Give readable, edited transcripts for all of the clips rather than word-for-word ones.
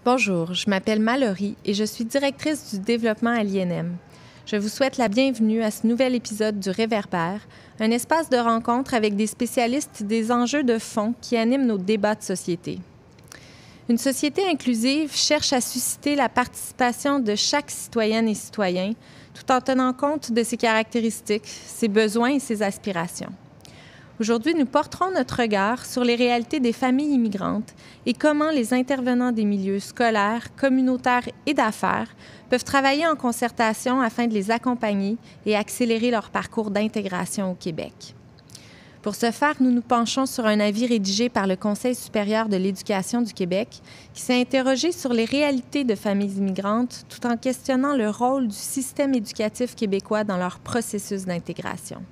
Bonjour, je m'appelle Mallory et je suis directrice du développement à l'INM. Je vous souhaite la bienvenue à ce nouvel épisode du Réverbère, un espace de rencontre avec des spécialistes des enjeux de fond qui animent nos débats de société. Une société inclusive cherche à susciter la participation de chaque citoyenne et citoyen, tout en tenant compte de ses caractéristiques, ses besoins et ses aspirations. Aujourd'hui, nous porterons notre regard sur les réalités des familles immigrantes et comment les intervenants des milieux scolaires, communautaires et d'affaires peuvent travailler en concertation afin de les accompagner et accélérer leur parcours d'intégration au Québec. Pour ce faire, nous nous penchons sur un avis rédigé par le Conseil supérieur de l'éducation du Québec qui s'est interrogé sur les réalités de familles immigrantes tout en questionnant le rôle du système éducatif québécois dans leur processus d'intégration.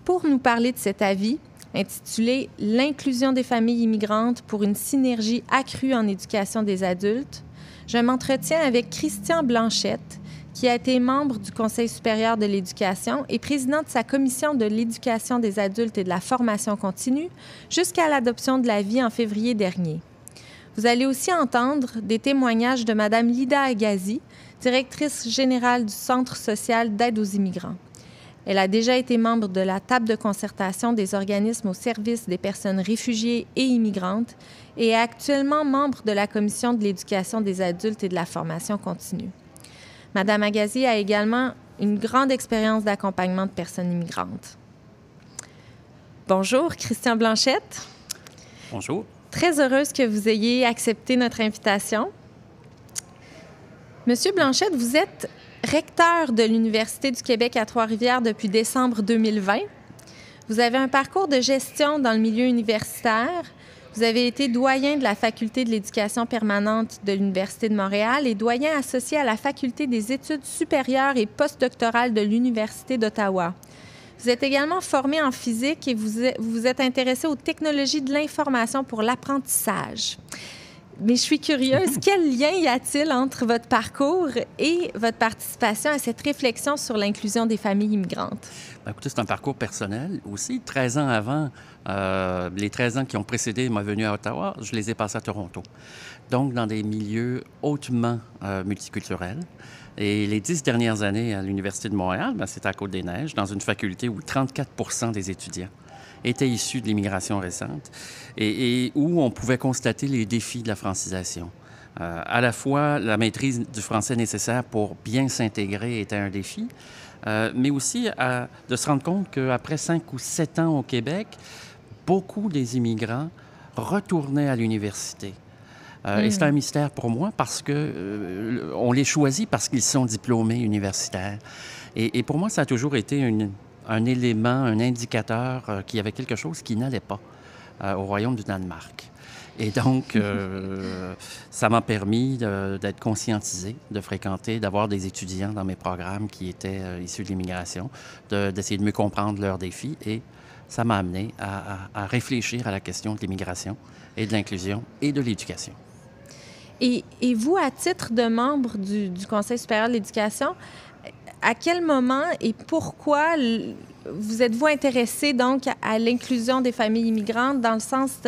Pour nous parler de cet avis, intitulé « L'inclusion des familles immigrantes pour une synergie accrue en éducation des adultes », je m'entretiens avec Christian Blanchette, qui a été membre du Conseil supérieur de l'éducation et président de sa commission de l'éducation des adultes et de la formation continue jusqu'à l'adoption de l'avis en février dernier. Vous allez aussi entendre des témoignages de Mme Lida Agazi, directrice générale du Centre social d'aide aux immigrants. Elle a déjà été membre de la table de concertation des organismes au service des personnes réfugiées et immigrantes et est actuellement membre de la Commission de l'éducation des adultes et de la formation continue. Madame Agazi a également une grande expérience d'accompagnement de personnes immigrantes. Bonjour, Christian Blanchette. Bonjour. Très heureuse que vous ayez accepté notre invitation. Monsieur Blanchette, vous êtes recteur de l'Université du Québec à Trois-Rivières depuis décembre 2020. Vous avez un parcours de gestion dans le milieu universitaire. Vous avez été doyen de la Faculté de l'éducation permanente de l'Université de Montréal et doyen associé à la Faculté des études supérieures et postdoctorales de l'Université d'Ottawa. Vous êtes également formé en physique et vous vous êtes intéressé aux technologies de l'information pour l'apprentissage. Mais je suis curieuse, quel lien y a-t-il entre votre parcours et votre participation à cette réflexion sur l'inclusion des familles immigrantes? Bien, écoutez, c'est un parcours personnel aussi. 13 ans avant, les 13 ans qui ont précédé ma venue à Ottawa, je les ai passés à Toronto. Donc, dans des milieux hautement multiculturels. Et les 10 dernières années à l'Université de Montréal, bien, c'était à Côte-des-Neiges, dans une faculté où 34 des étudiants étaient issus de l'immigration récente et où on pouvait constater les défis de la francisation. À la fois, la maîtrise du français nécessaire pour bien s'intégrer était un défi, mais aussi de se rendre compte qu'après 5 ou 7 ans au Québec, beaucoup des immigrants retournaient à l'université. Et c'est un mystère pour moi parce que on les choisit parce qu'ils sont diplômés universitaires. Et pour moi, ça a toujours été un élément, un indicateur qu'il y avait quelque chose qui n'allait pas au Royaume du Danemark. Et donc, ça m'a permis d'être conscientisé, de fréquenter, d'avoir des étudiants dans mes programmes qui étaient issus de l'immigration, d'essayer de mieux comprendre leurs défis. Et ça m'a amené à réfléchir à la question de l'immigration et de l'inclusion et de l'éducation. Et vous, à titre de membre du Conseil supérieur de l'éducation, à quel moment et pourquoi vous êtes-vous intéressé donc à l'inclusion des familles immigrantes dans le sens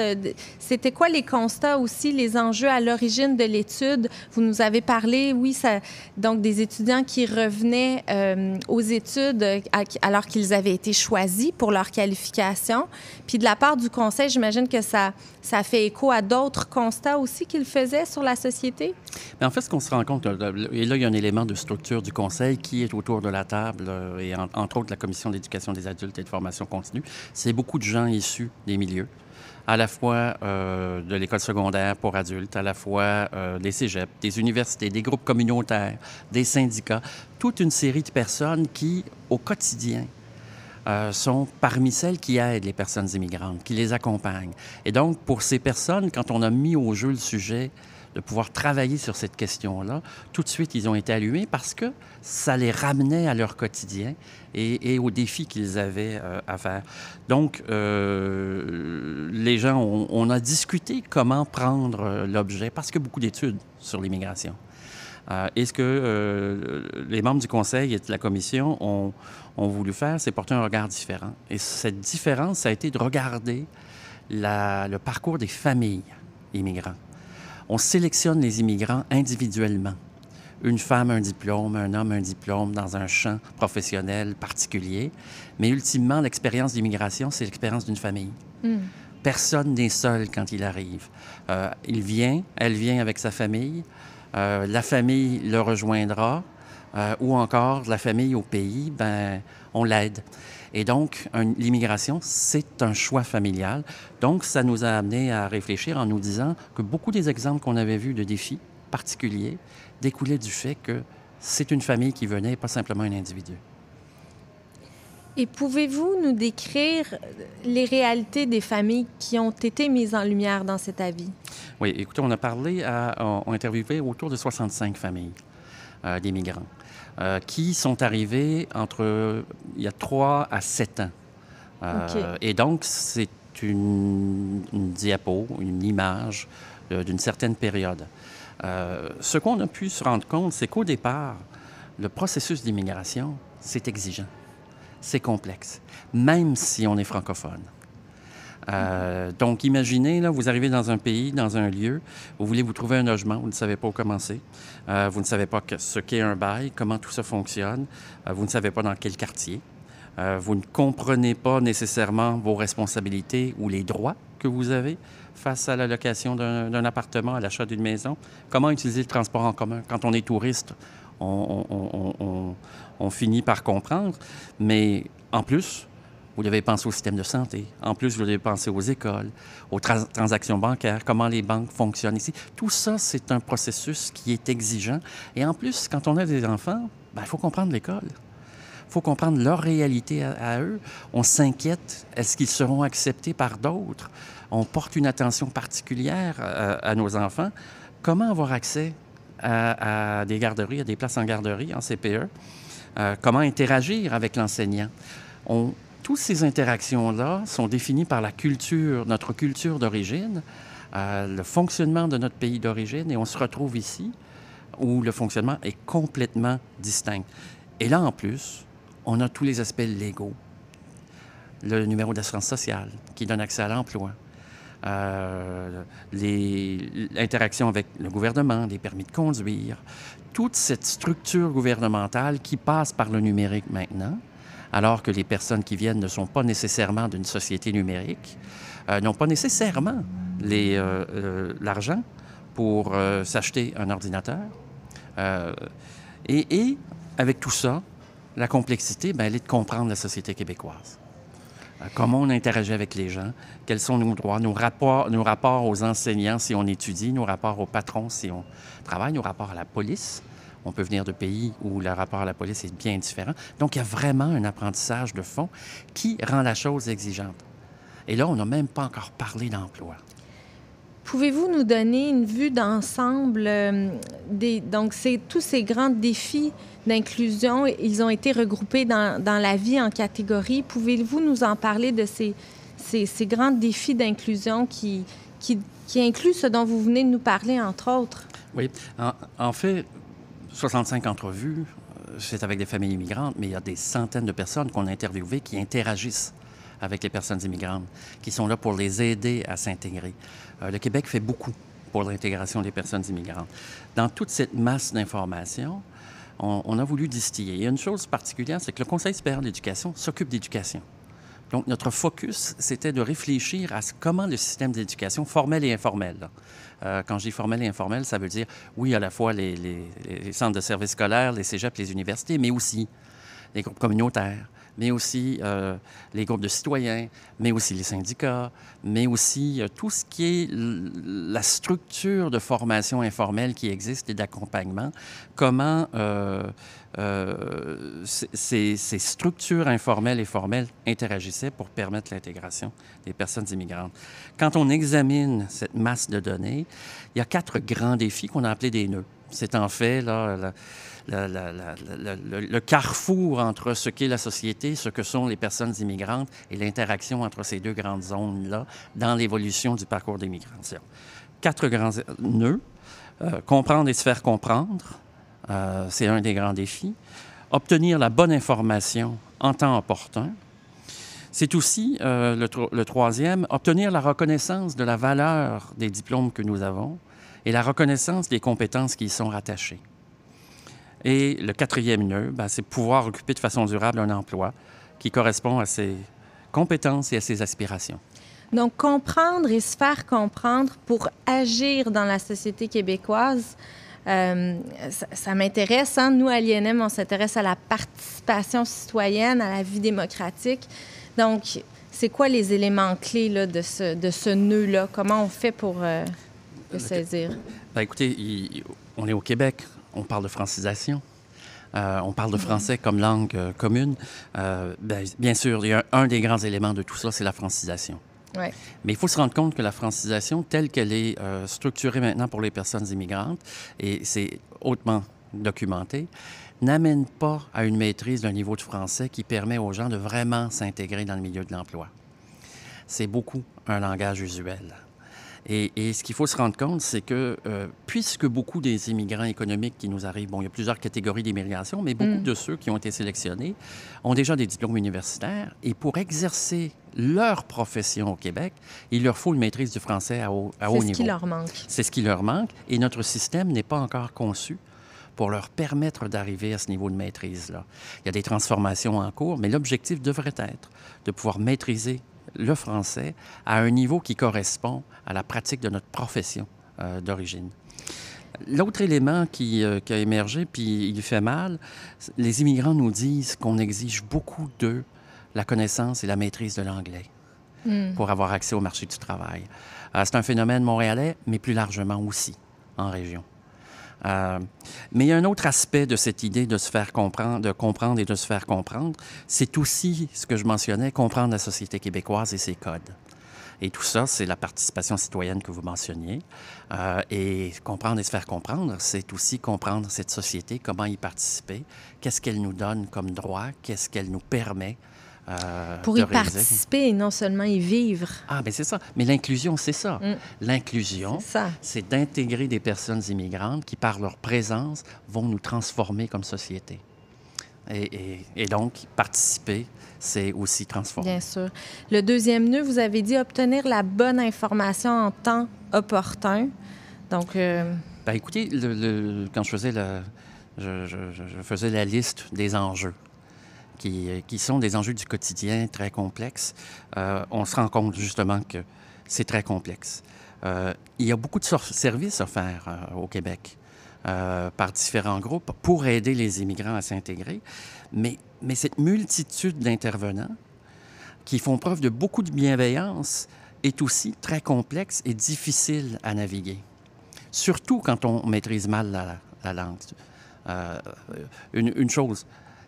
c'était quoi les constats aussi, les enjeux à l'origine de l'étude? Vous nous avez parlé, oui, donc des étudiants qui revenaient aux études alors qu'ils avaient été choisis pour leur qualification. Puis de la part du Conseil, j'imagine que ça fait écho à d'autres constats aussi qu'ils faisaient sur la société? Mais en fait, ce qu'on se rend compte, et là, il y a un élément de structure du Conseil qui est autour de la table, et entre autres la Commission d'éducation des adultes et de formation continue, c'est beaucoup de gens issus des milieux, à la fois de l'école secondaire pour adultes, à la fois des cégeps, des universités, des groupes communautaires, des syndicats, toute une série de personnes qui, au quotidien, sont parmi celles qui aident les personnes immigrantes, qui les accompagnent. Et donc, pour ces personnes, quand on a mis au jeu le sujet de pouvoir travailler sur cette question-là, tout de suite, ils ont été allumés parce que ça les ramenait à leur quotidien et aux défis qu'ils avaient à faire. Donc, les gens, on a discuté comment prendre l'objet, parce qu'il y a beaucoup d'études sur l'immigration. Et ce que les membres du Conseil et de la Commission ont voulu faire, c'est porter un regard différent. Et cette différence, ça a été de regarder le parcours des familles immigrantes. On sélectionne les immigrants individuellement. Une femme, un diplôme, un homme, un diplôme dans un champ professionnel particulier. Mais ultimement, l'expérience d'immigration, c'est l'expérience d'une famille. Personne n'est seul quand il arrive. Elle vient avec sa famille. La famille le rejoindra. Ou encore, la famille au pays, on l'aide. Et donc, l'immigration, c'est un choix familial. Donc, ça nous a amené à réfléchir en nous disant que beaucoup des exemples qu'on avait vus de défis particuliers découlaient du fait que c'est une famille qui venait, pas simplement un individu. Et pouvez-vous nous décrire les réalités des familles qui ont été mises en lumière dans cet avis? Oui, écoutez, on a interviewé autour de 65 familles d'immigrants qui sont arrivées il y a 3 à 7 ans. Et donc, c'est une diapo, une image d'une certaine période. Ce qu'on a pu se rendre compte, c'est qu'au départ, le processus d'immigration, c'est exigeant. C'est complexe, même si on est francophone. Donc, imaginez, là, vous arrivez dans un pays, dans un lieu, vous voulez vous trouver un logement, vous ne savez pas où commencer, vous ne savez pas ce qu'est un bail, comment tout ça fonctionne, vous ne savez pas dans quel quartier, vous ne comprenez pas nécessairement vos responsabilités ou les droits que vous avez face à la location d'un appartement, à l'achat d'une maison. Comment utiliser le transport en commun? Quand on est touriste, on finit par comprendre, mais en plus, vous devez penser au système de santé. En plus, vous devez penser aux écoles, aux transactions bancaires, comment les banques fonctionnent ici. Tout ça, c'est un processus qui est exigeant. Et en plus, quand on a des enfants, il faut comprendre l'école. Il faut comprendre leur réalité à eux. On s'inquiète. Est-ce qu'ils seront acceptés par d'autres? On porte une attention particulière à nos enfants. Comment avoir accès à des garderies, à des places en garderie, en CPE? Comment interagir avec l'enseignant? Toutes ces interactions-là sont définies par notre culture d'origine, le fonctionnement de notre pays d'origine, et on se retrouve ici où le fonctionnement est complètement distinct. Et là, en plus, on a tous les aspects légaux. Le numéro d'assurance sociale qui donne accès à l'emploi, l'interaction avec le gouvernement, les permis de conduire, toute cette structure gouvernementale qui passe par le numérique maintenant, alors que les personnes qui viennent ne sont pas nécessairement d'une société numérique, n'ont pas nécessairement l'argent pour s'acheter un ordinateur. Et avec tout ça, la complexité, elle est de comprendre la société québécoise. Comment on interagit avec les gens, quels sont nos droits, nos rapports aux enseignants si on étudie, nos rapports aux patrons si on travaille, nos rapports à la police. On peut venir de pays où le rapport à la police est bien différent. Donc, il y a vraiment un apprentissage de fond qui rend la chose exigeante. Et là, on n'a même pas encore parlé d'emploi. Pouvez-vous nous donner une vue d'ensemble donc, tous ces grands défis d'inclusion, ils ont été regroupés dans la vie en catégories. Pouvez-vous nous en parler de ces grands défis d'inclusion qui incluent ce dont vous venez de nous parler, entre autres? Oui. En fait, 65 entrevues, c'est avec des familles immigrantes, mais il y a des centaines de personnes qu'on a interviewées qui interagissent avec les personnes immigrantes, qui sont là pour les aider à s'intégrer. Le Québec fait beaucoup pour l'intégration des personnes immigrantes. Dans toute cette masse d'informations, on a voulu distiller. Il y a une chose particulière, c'est que le Conseil supérieur de l'éducation s'occupe d'éducation. Donc, notre focus, c'était de réfléchir à comment le système d'éducation, formel et informel, quand je dis formel et informel, ça veut dire, oui, à la fois les centres de services scolaires, les cégeps, les universités, mais aussi les groupes communautaires, mais aussi les groupes de citoyens, mais aussi les syndicats, mais aussi tout ce qui est la structure de formation informelle qui existe et d'accompagnement, comment ces structures informelles et formelles interagissaient pour permettre l'intégration des personnes immigrantes. Quand on examine cette masse de données, il y a 4 grands défis qu'on a appelés des nœuds. C'est en fait là, le carrefour entre ce qu'est la société, ce que sont les personnes immigrantes et l'interaction entre ces 2 grandes zones-là dans l'évolution du parcours d'immigration. 4 grands nœuds. Comprendre et se faire comprendre, c'est un des grands défis. Obtenir la bonne information en temps opportun. C'est aussi, le troisième, obtenir la reconnaissance de la valeur des diplômes que nous avons et la reconnaissance des compétences qui y sont rattachées. Et le quatrième nœud, c'est pouvoir occuper de façon durable un emploi qui correspond à ses compétences et à ses aspirations. Donc, comprendre et se faire comprendre pour agir dans la société québécoise, ça m'intéresse. Hein? Nous, à l'INM, on s'intéresse à la participation citoyenne, à la vie démocratique. Donc, c'est quoi les éléments clés là, de ce nœud-là? Comment on fait pour le saisir? Écoutez, on est au Québec, on parle de francisation. On parle de français comme langue commune. Bien sûr, il y a un des grands éléments de tout ça, c'est la francisation. Ouais. Mais il faut se rendre compte que la francisation, telle qu'elle est structurée maintenant pour les personnes immigrantes, et c'est hautement documenté, n'amène pas à une maîtrise d'un niveau de français qui permet aux gens de vraiment s'intégrer dans le milieu de l'emploi. C'est beaucoup un langage usuel. Et ce qu'il faut se rendre compte, c'est que puisque beaucoup des immigrants économiques qui nous arrivent, il y a plusieurs catégories d'immigration, mais beaucoup de ceux qui ont été sélectionnés ont déjà des diplômes universitaires et pour exercer leur profession au Québec, il leur faut une maîtrise du français à haut niveau. C'est ce qui leur manque. C'est ce qui leur manque et notre système n'est pas encore conçu pour leur permettre d'arriver à ce niveau de maîtrise-là. Il y a des transformations en cours, mais l'objectif devrait être de pouvoir maîtriser le français à un niveau qui correspond à la pratique de notre profession d'origine. L'autre élément qui a émergé, puis il fait mal, les immigrants nous disent qu'on exige beaucoup d'eux la connaissance et la maîtrise de l'anglais pour avoir accès au marché du travail. C'est un phénomène montréalais, mais plus largement aussi en région. Mais il y a un autre aspect de cette idée de se faire comprendre, de comprendre et de se faire comprendre. C'est aussi ce que je mentionnais, comprendre la société québécoise et ses codes. Et tout ça, c'est la participation citoyenne que vous mentionniez. Et comprendre et se faire comprendre, c'est aussi comprendre cette société, comment y participer, qu'est-ce qu'elle nous donne comme droit, qu'est-ce qu'elle nous permet pour y participer et non seulement y vivre. Ah, bien c'est ça. Mais l'inclusion, c'est ça. L'inclusion, c'est d'intégrer des personnes immigrantes qui, par leur présence, vont nous transformer comme société. Et donc, participer, c'est aussi transformer. Bien sûr. Le deuxième nœud, vous avez dit obtenir la bonne information en temps opportun. Donc... écoutez, quand je faisais la liste des enjeux, qui sont des enjeux du quotidien très complexes, on se rend compte justement que c'est très complexe. Il y a beaucoup de services offerts au Québec par différents groupes pour aider les immigrants à s'intégrer, mais cette multitude d'intervenants qui font preuve de beaucoup de bienveillance est aussi très complexe et difficile à naviguer, surtout quand on maîtrise mal la langue. Une chose...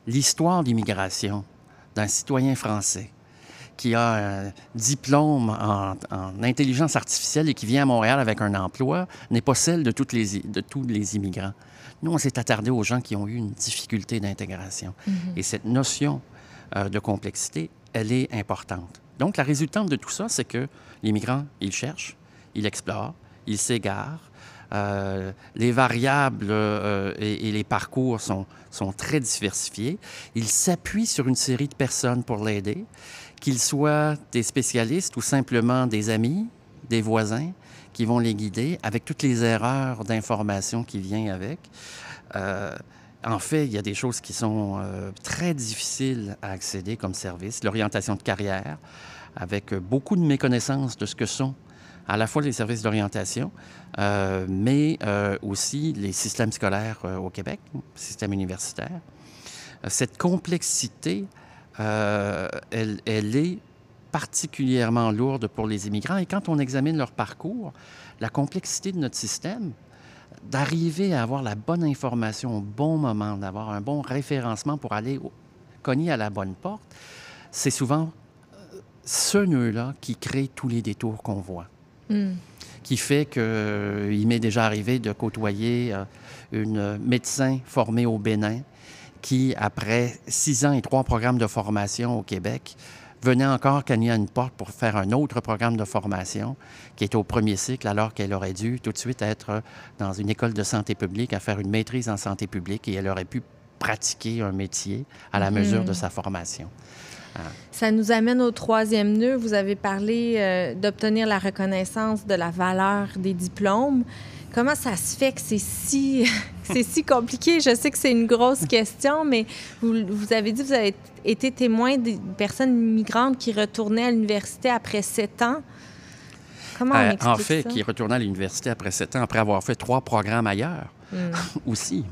L'histoire d'immigration d'un citoyen français qui a un diplôme en intelligence artificielle et qui vient à Montréal avec un emploi n'est pas celle de tous les immigrants. Nous, on s'est attardé aux gens qui ont eu une difficulté d'intégration. Et cette notion de complexité, elle est importante. Donc, la résultante de tout ça, c'est que l'immigrant, il cherche, il explore, il s'égare. Les variables et les parcours sont très diversifiés. Il s'appuie sur une série de personnes pour l'aider, qu'ils soient des spécialistes ou simplement des amis, des voisins, qui vont les guider avec toutes les erreurs d'information qui viennent avec. En fait, il y a des choses qui sont très difficiles à accéder comme service. L'orientation de carrière, avec beaucoup de méconnaissance de ce que sont à la fois les services d'orientation, mais aussi les systèmes scolaires au Québec, le système universitaire. Cette complexité, elle est particulièrement lourde pour les immigrants. Et quand on examine leur parcours, la complexité de notre système, d'arriver à avoir la bonne information au bon moment, d'avoir un bon référencement pour aller cogner à la bonne porte, c'est souvent ce nœud-là qui crée tous les détours qu'on voit. Qui fait qu'il m'est déjà arrivé de côtoyer une médecin formée au Bénin qui, après 6 ans et 3 programmes de formation au Québec, venait encore cogner à une porte pour faire un autre programme de formation qui était au premier cycle, alors qu'elle aurait dû tout de suite être dans une école de santé publique à faire une maîtrise en santé publique et elle aurait pu pratiquer un métier à la mesure de sa formation. Ça nous amène au troisième nœud. Vous avez parlé d'obtenir la reconnaissance de la valeur des diplômes. comment ça se fait que c'est si, c'est si compliqué? Je sais que c'est une grosse question, mais vous avez dit que vous avez été témoin des personnes migrantes qui retournaient à l'université après 7 ans. Comment on explique en fait, ça? qui retournaient à l'université après 7 ans, après avoir fait 3 programmes ailleurs aussi.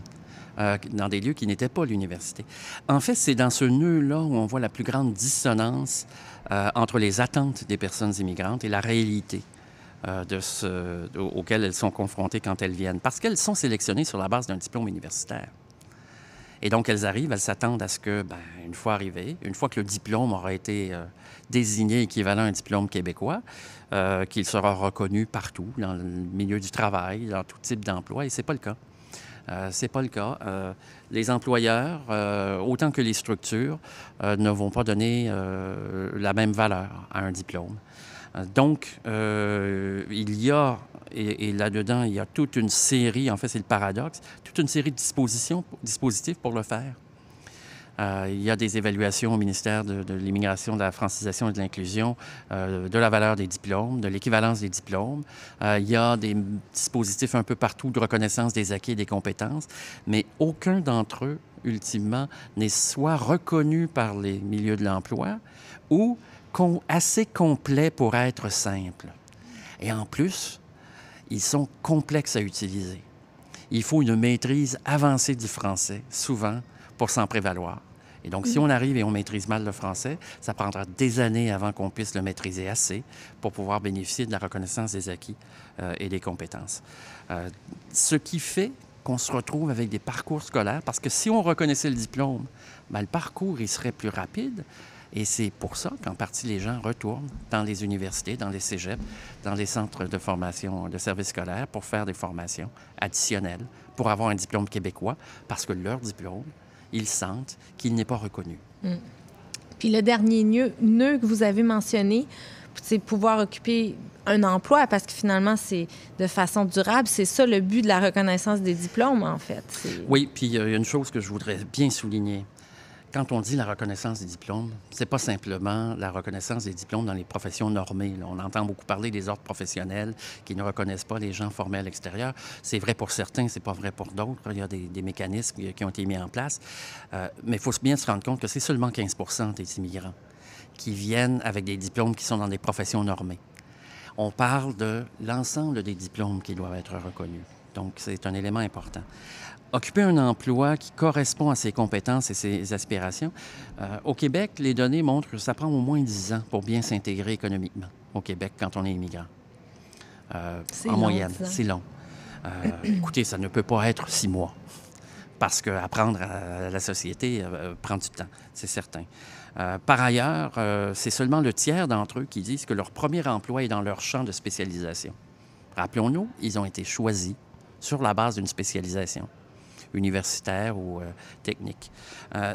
Dans des lieux qui n'étaient pas l'université. En fait, c'est dans ce nœud-là où on voit la plus grande dissonance entre les attentes des personnes immigrantes et la réalité auxquelles elles sont confrontées quand elles viennent. Parce qu'elles sont sélectionnées sur la base d'un diplôme universitaire. Et donc, elles arrivent, elles s'attendent à ce que, une fois arrivées, une fois que le diplôme aura été désigné équivalent à un diplôme québécois, qu'il sera reconnu partout, dans le milieu du travail, dans tout type d'emploi, et c'est pas le cas. C'est pas le cas. Les employeurs, autant que les structures, ne vont pas donner la même valeur à un diplôme. Donc, il y a, et là-dedans, il y a toute une série, en fait, c'est le paradoxe, toute une série de dispositifs pour le faire. Il y a des évaluations au ministère de l'Immigration, de la francisation et de l'inclusion, de la valeur des diplômes, de l'équivalence des diplômes. Il y a des dispositifs un peu partout de reconnaissance des acquis et des compétences, mais aucun d'entre eux, ultimement, n'est soit reconnu par les milieux de l'emploi ou assez complet pour être simple. Et en plus, ils sont complexes à utiliser. Il faut une maîtrise avancée du français, souvent, pour s'en prévaloir. Et donc, si on arrive et on maîtrise mal le français, ça prendra des années avant qu'on puisse le maîtriser assez pour pouvoir bénéficier de la reconnaissance des acquis et des compétences. Ce qui fait qu'on se retrouve avec des parcours scolaires, parce que si on reconnaissait le diplôme, le parcours, il serait plus rapide. Et c'est pour ça qu'en partie, les gens retournent dans les universités, dans les cégeps, dans les centres de formation de services scolaires pour faire des formations additionnelles, pour avoir un diplôme québécois, parce que leur diplôme, ils sentent qu'il n'est pas reconnu. Puis le dernier nœud que vous avez mentionné, c'est pouvoir occuper un emploi, parce que finalement, c'est de façon durable. C'est ça le but de la reconnaissance des diplômes, en fait. Oui, puis il y a une chose que je voudrais bien souligner. Quand on dit la reconnaissance des diplômes, c'est pas simplement la reconnaissance des diplômes dans les professions normées. Là. On entend beaucoup parler des ordres professionnels qui ne reconnaissent pas les gens formés à l'extérieur. C'est vrai pour certains, c'est pas vrai pour d'autres. Il y a des mécanismes qui ont été mis en place. Mais il faut bien se rendre compte que c'est seulement 15 % des immigrants qui viennent avec des diplômes qui sont dans des professions normées. On parle de l'ensemble des diplômes qui doivent être reconnus. Donc, c'est un élément important. Occuper un emploi qui correspond à ses compétences et ses aspirations. Au Québec, les données montrent que ça prend au moins 10 ans pour bien s'intégrer économiquement au Québec quand on est immigrant. En moyenne, c'est long. Écoutez, ça ne peut pas être 6 mois parce qu'apprendre à la société prend du temps, c'est certain. Par ailleurs, c'est seulement le tiers d'entre eux qui disent que leur premier emploi est dans leur champ de spécialisation. Rappelons-nous, ils ont été choisis sur la base d'une spécialisation universitaire ou technique.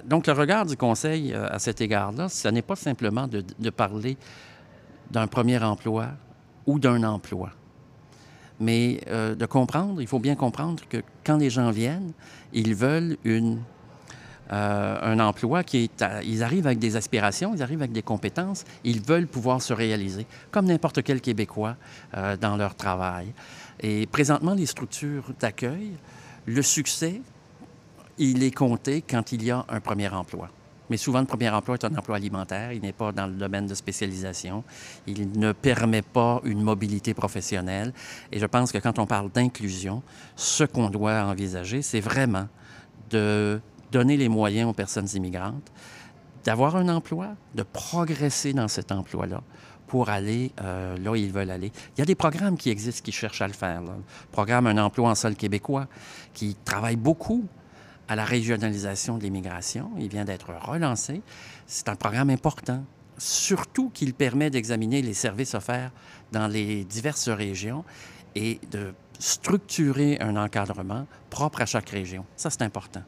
Donc, le regard du Conseil à cet égard-là, ce n'est pas simplement de parler d'un premier emploi ou d'un emploi, mais de comprendre, il faut bien comprendre que quand les gens viennent, ils veulent un emploi ils arrivent avec des aspirations, ils arrivent avec des compétences, ils veulent pouvoir se réaliser, comme n'importe quel Québécois dans leur travail. Et présentement, les structures d'accueil, le succès, il est compté quand il y a un premier emploi. Mais souvent, le premier emploi est un emploi alimentaire. Il n'est pas dans le domaine de spécialisation. Il ne permet pas une mobilité professionnelle. Et je pense que quand on parle d'inclusion, ce qu'on doit envisager, c'est vraiment de donner les moyens aux personnes immigrantes d'avoir un emploi, de progresser dans cet emploi-là pour aller là où ils veulent aller. Il y a des programmes qui existent qui cherchent à le faire. Là. Le programme Un emploi en sol québécois qui travaille beaucoup à la régionalisation de l'immigration. Il vient d'être relancé. C'est un programme important, surtout qu'il permet d'examiner les services offerts dans les diverses régions et de structurer un encadrement propre à chaque région. Ça, c'est important.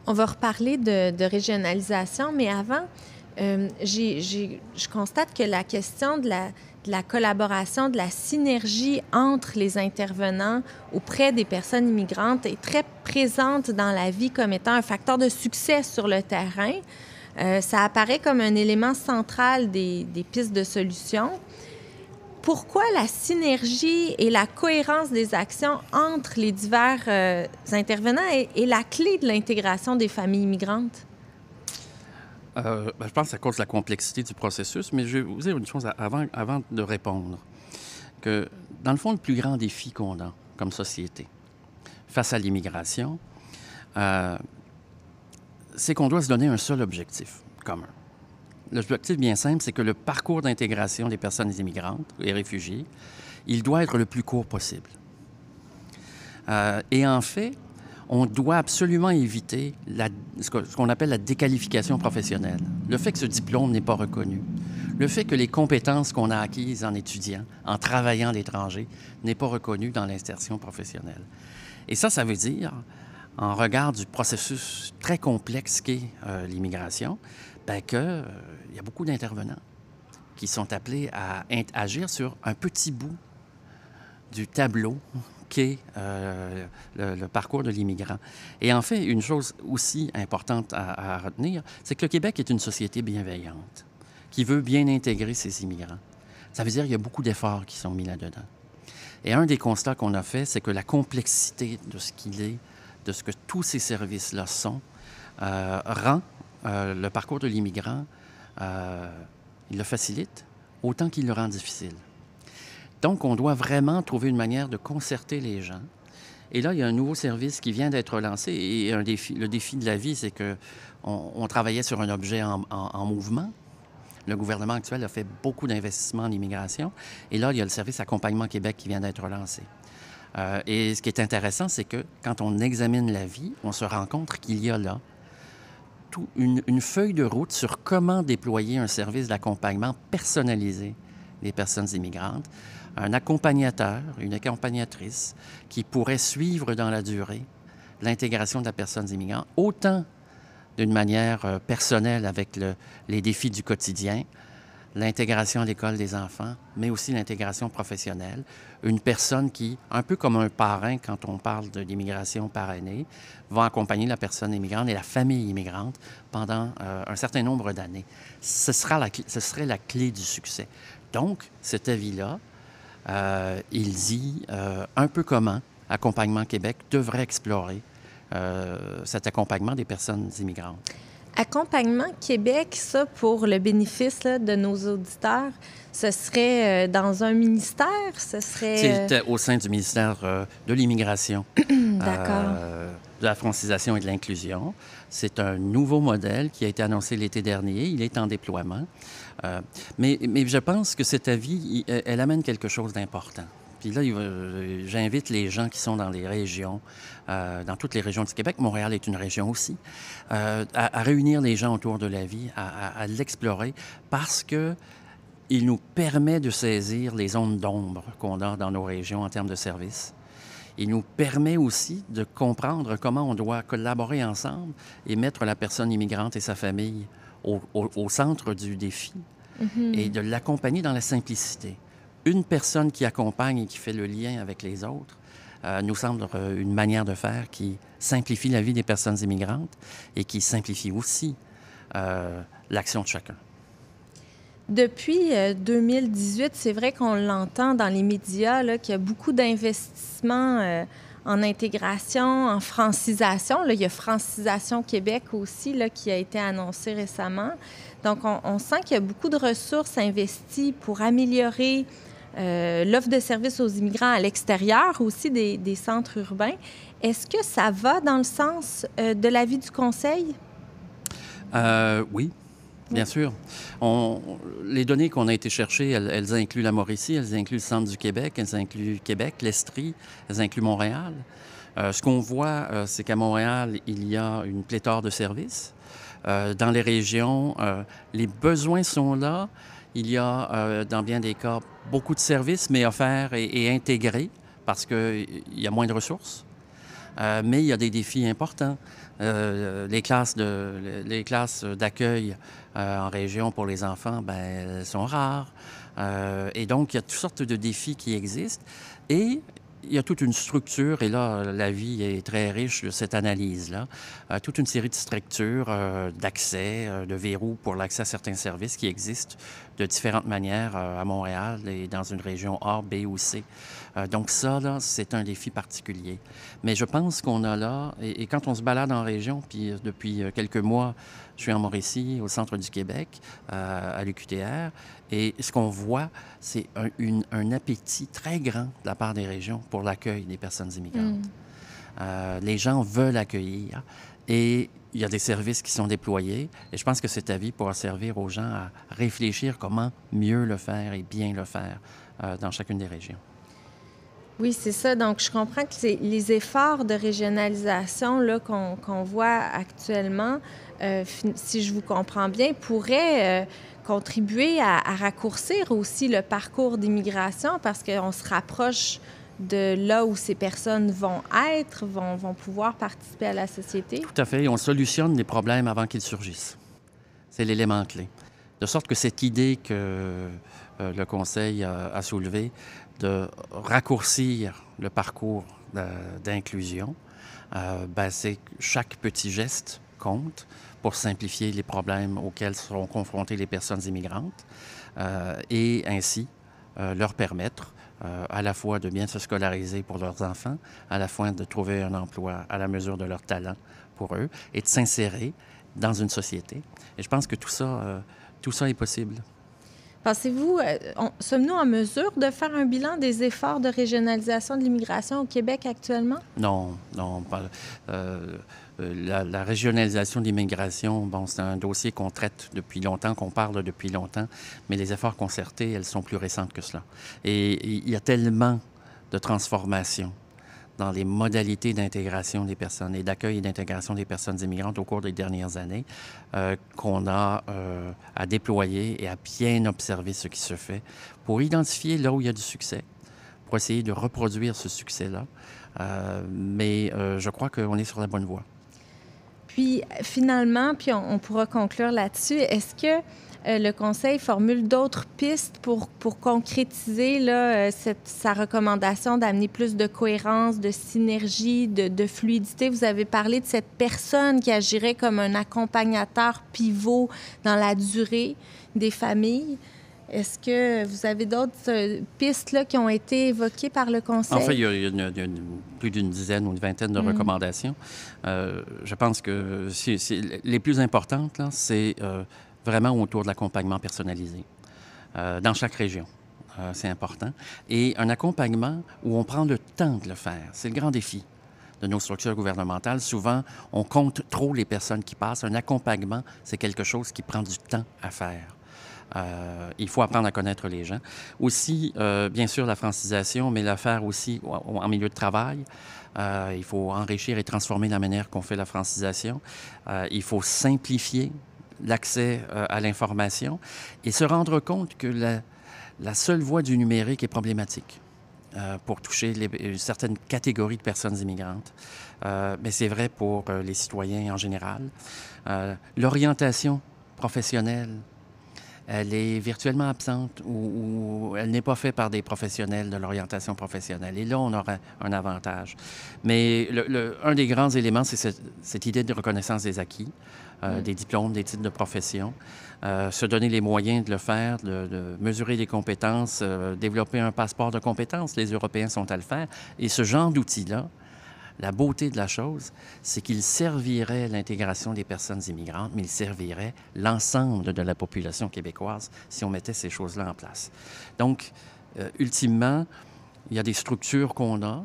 On va reparler de régionalisation, mais avant, je constate que la question de la collaboration, de la synergie entre les intervenants auprès des personnes immigrantes est très présente dans la vie comme étant un facteur de succès sur le terrain. Ça apparaît comme un élément central des pistes de solutions. pourquoi la synergie et la cohérence des actions entre les divers intervenants est la clé de l'intégration des familles immigrantes? Je pense que c'est à cause de la complexité du processus, mais je vais vous dire une chose avant de répondre. Que, dans le fond, le plus grand défi qu'on a comme société face à l'immigration, c'est qu'on doit se donner un seul objectif commun. L'objectif bien simple, c'est que le parcours d'intégration des personnes immigrantes et réfugiés, il doit être le plus court possible. Et en fait, on doit absolument éviter ce qu'on appelle la déqualification professionnelle. Le fait que ce diplôme n'est pas reconnu. Le fait que les compétences qu'on a acquises en étudiant, en travaillant à l'étranger, n'est pas reconnu dans l'insertion professionnelle. Et ça veut dire, en regard du processus très complexe qu'est l'immigration, qu'il y a beaucoup d'intervenants qui sont appelés à agir sur un petit bout du tableau qu'est le parcours de l'immigrant. Et en fait, une chose aussi importante à retenir, c'est que le Québec est une société bienveillante, qui veut bien intégrer ses immigrants. Ça veut dire qu'il y a beaucoup d'efforts qui sont mis là-dedans. Et un des constats qu'on a fait, c'est que la complexité de ce qu'il est, de ce que tous ces services-là sont, rend le parcours de l'immigrant, il le facilite autant qu'il le rend difficile. Donc, on doit vraiment trouver une manière de concerter les gens. Et là, il y a un nouveau service qui vient d'être lancé. Et le défi de la vie, c'est qu'on travaillait sur un objet en mouvement. Le gouvernement actuel a fait beaucoup d'investissements en immigration. Et là, il y a le service Accompagnement Québec qui vient d'être lancé. Et ce qui est intéressant, c'est que quand on examine la vie, on se rend compte qu'il y a là une feuille de route sur comment déployer un service d'accompagnement personnalisé des personnes immigrantes, un accompagnateur, une accompagnatrice qui pourrait suivre dans la durée l'intégration de la personne immigrante, autant d'une manière personnelle avec les défis du quotidien, l'intégration à l'école des enfants, mais aussi l'intégration professionnelle. Une personne qui, un peu comme un parrain quand on parle de l'immigration parrainée, va accompagner la personne immigrante et la famille immigrante pendant un certain nombre d'années. Ce serait la clé du succès. Donc, cet avis-là, il dit un peu comment Accompagnement Québec devrait explorer cet accompagnement des personnes immigrantes. Accompagnement Québec, ça, pour le bénéfice là, de nos auditeurs, ce serait dans un ministère? Ce serait... C'est au sein du ministère de l'Immigration, D'accord. De la francisation et de l'inclusion. C'est un nouveau modèle qui a été annoncé l'été dernier. Il est en déploiement. Mais je pense que cet avis, elle amène quelque chose d'important. Puis là, j'invite les gens qui sont dans les régions, dans toutes les régions du Québec, Montréal est une région aussi, à réunir les gens autour de la vie, à l'explorer, parce que il nous permet de saisir les zones d'ombre qu'on a dans nos régions en termes de services. Il nous permet aussi de comprendre comment on doit collaborer ensemble et mettre la personne immigrante et sa famille au centre du défi et de l'accompagner dans la simplicité. Une personne qui accompagne et qui fait le lien avec les autres nous semble une manière de faire qui simplifie la vie des personnes immigrantes et qui simplifie aussi l'action de chacun. Depuis 2018, c'est vrai qu'on l'entend dans les médias, là, qu'il y a beaucoup d'investissements en intégration, en francisation. Là, il y a Francisation Québec aussi là, qui a été annoncé récemment. Donc, on sent qu'il y a beaucoup de ressources investies pour améliorer l'offre de services aux immigrants à l'extérieur aussi des centres urbains. Est-ce que ça va dans le sens de l'avis du Conseil? Oui. Bien sûr. Les données qu'on a été chercher, elles incluent la Mauricie, elles incluent le centre du Québec, elles incluent Québec, l'Estrie, elles incluent Montréal. Ce qu'on voit, c'est qu'à Montréal, il y a une pléthore de services. Dans les régions, les besoins sont là. Il y a, dans bien des cas, beaucoup de services, mais offerts et intégrés parce qu'il y a moins de ressources. Mais il y a des défis importants. Les classes d'accueil en région pour les enfants, elles sont rares. Et donc, il y a toutes sortes de défis qui existent. Et il y a toute une structure, et là, la vie est très riche de cette analyse-là, toute une série de structures d'accès, de verrous pour l'accès à certains services qui existent de différentes manières à Montréal et dans une région A, B ou C. Donc ça, là, c'est un défi particulier. Mais je pense qu'on a là, et quand on se balade en région, puis depuis quelques mois, je suis en Mauricie, au centre du Québec, à l'UQTR, et ce qu'on voit, c'est un appétit très grand de la part des régions pour l'accueil des personnes immigrantes. Les gens veulent accueillir et il y a des services qui sont déployés. Et je pense que cet avis pourra servir aux gens à réfléchir comment mieux le faire et bien le faire dans chacune des régions. Oui, c'est ça. Donc, je comprends que les efforts de régionalisation là, qu'on voit actuellement, si je vous comprends bien, pourraient contribuer à raccourcir aussi le parcours d'immigration parce qu'on se rapproche de là où ces personnes vont être, vont pouvoir participer à la société. Tout à fait. Et on solutionne les problèmes avant qu'ils surgissent. C'est l'élément clé. De sorte que cette idée que le Conseil a soulevée de raccourcir le parcours d'inclusion, c'est que chaque petit geste compte pour simplifier les problèmes auxquels seront confrontées les personnes immigrantes et ainsi leur permettre à la fois de bien se scolariser pour leurs enfants, à la fois de trouver un emploi à la mesure de leur talent pour eux et de s'insérer dans une société. Et je pense que tout ça est possible. Pensez-vous, sommes-nous en mesure de faire un bilan des efforts de régionalisation de l'immigration au Québec actuellement? Non. La régionalisation de l'immigration, c'est un dossier qu'on traite depuis longtemps, qu'on parle depuis longtemps, mais les efforts concertés, elles sont plus récentes que cela. Et il y a tellement de transformations dans les modalités d'intégration des personnes et d'accueil et d'intégration des personnes immigrantes au cours des dernières années qu'on a à déployer et à bien observer ce qui se fait pour identifier là où il y a du succès, pour essayer de reproduire ce succès-là. Mais je crois qu'on est sur la bonne voie. Puis, finalement, on pourra conclure là-dessus, est-ce que le Conseil formule d'autres pistes pour concrétiser là, sa recommandation d'amener plus de cohérence, de synergie, de fluidité? Vous avez parlé de cette personne qui agirait comme un accompagnateur pivot dans la durée des familles. Est-ce que vous avez d'autres pistes là, qui ont été évoquées par le Conseil? En fait, il y a plus d'une dizaine ou une vingtaine de recommandations. Je pense que les plus importantes, là, c'est vraiment autour de l'accompagnement personnalisé dans chaque région. C'est important. Et un accompagnement où on prend le temps de le faire. C'est le grand défi de nos structures gouvernementales. Souvent, on compte trop les personnes qui passent. Un accompagnement, c'est quelque chose qui prend du temps à faire. Il faut apprendre à connaître les gens. Aussi, bien sûr, la francisation, mais la faire aussi en milieu de travail. Il faut enrichir et transformer la manière qu'on fait la francisation. Il faut simplifier l'accès à l'information et se rendre compte que la seule voie du numérique est problématique pour toucher certaines catégories de personnes immigrantes. Mais c'est vrai pour les citoyens en général. L'orientation professionnelle, elle est virtuellement absente ou elle n'est pas faite par des professionnels de l'orientation professionnelle. Et là, on aura un avantage. Mais un des grands éléments, c'est cette idée de reconnaissance des acquis, des diplômes, des titres de profession, se donner les moyens de le faire, de mesurer les compétences, développer un passeport de compétences. Les Européens sont à le faire. Et ce genre d'outils-là, la beauté de la chose, c'est qu'il servirait l'intégration des personnes immigrantes, mais il servirait l'ensemble de la population québécoise si on mettait ces choses-là en place. Donc, ultimement, il y a des structures qu'on a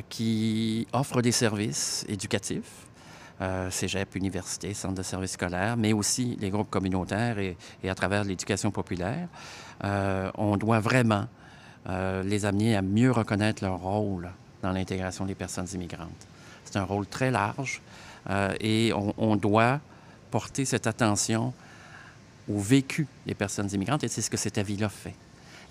qui offrent des services éducatifs, cégep, université, centre de services scolaires, mais aussi les groupes communautaires et à travers l'éducation populaire. On doit vraiment les amener à mieux reconnaître leur rôle dans l'intégration des personnes immigrantes. C'est un rôle très large et on doit porter cette attention au vécu des personnes immigrantes et c'est ce que cet avis-là fait.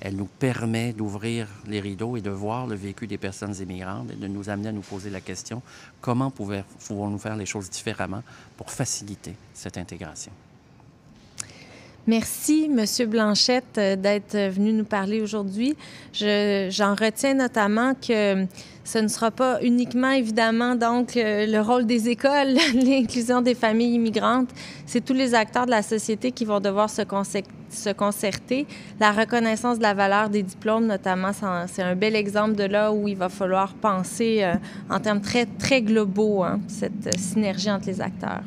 Elle nous permet d'ouvrir les rideaux et de voir le vécu des personnes immigrantes et de nous amener à nous poser la question comment pouvons-nous faire les choses différemment pour faciliter cette intégration. Merci, Monsieur Blanchette, d'être venu nous parler aujourd'hui. J'en retiens notamment que ce ne sera pas uniquement, évidemment, donc, le rôle des écoles, l'inclusion des familles immigrantes. C'est tous les acteurs de la société qui vont devoir se concerter. La reconnaissance de la valeur des diplômes, notamment, c'est un bel exemple de là où il va falloir penser en termes très, très globaux, hein, cette synergie entre les acteurs.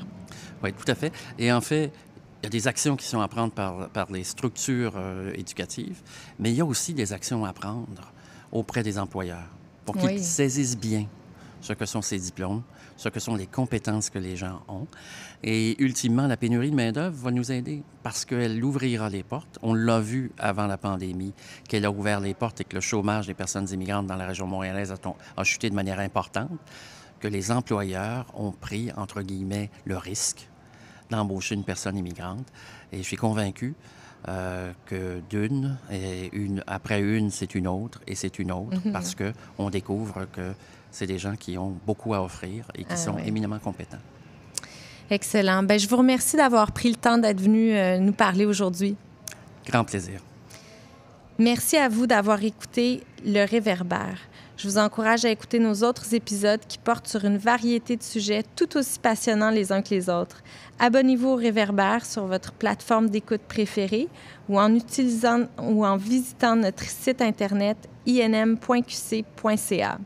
Oui, tout à fait. Et en fait, il y a des actions qui sont à prendre par les structures éducatives, mais il y a aussi des actions à prendre auprès des employeurs pour qu'ils saisissent bien ce que sont ces diplômes, ce que sont les compétences que les gens ont. Et ultimement, la pénurie de main-d'œuvre va nous aider parce qu'elle ouvrira les portes. On l'a vu avant la pandémie, qu'elle a ouvert les portes et que le chômage des personnes immigrantes dans la région montréalaise a chuté de manière importante, que les employeurs ont pris, entre guillemets, le risque d'embaucher une personne immigrante. Et je suis convaincu que après une, c'est une autre, et c'est une autre, parce qu'on découvre que c'est des gens qui ont beaucoup à offrir et qui sont éminemment compétents. Excellent. Bien, je vous remercie d'avoir pris le temps d'être venu nous parler aujourd'hui. Grand plaisir. Merci à vous d'avoir écouté Le Réverbère. Je vous encourage à écouter nos autres épisodes qui portent sur une variété de sujets tout aussi passionnants les uns que les autres. Abonnez-vous au Réverbère sur votre plateforme d'écoute préférée ou en visitant notre site internet inm.qc.ca.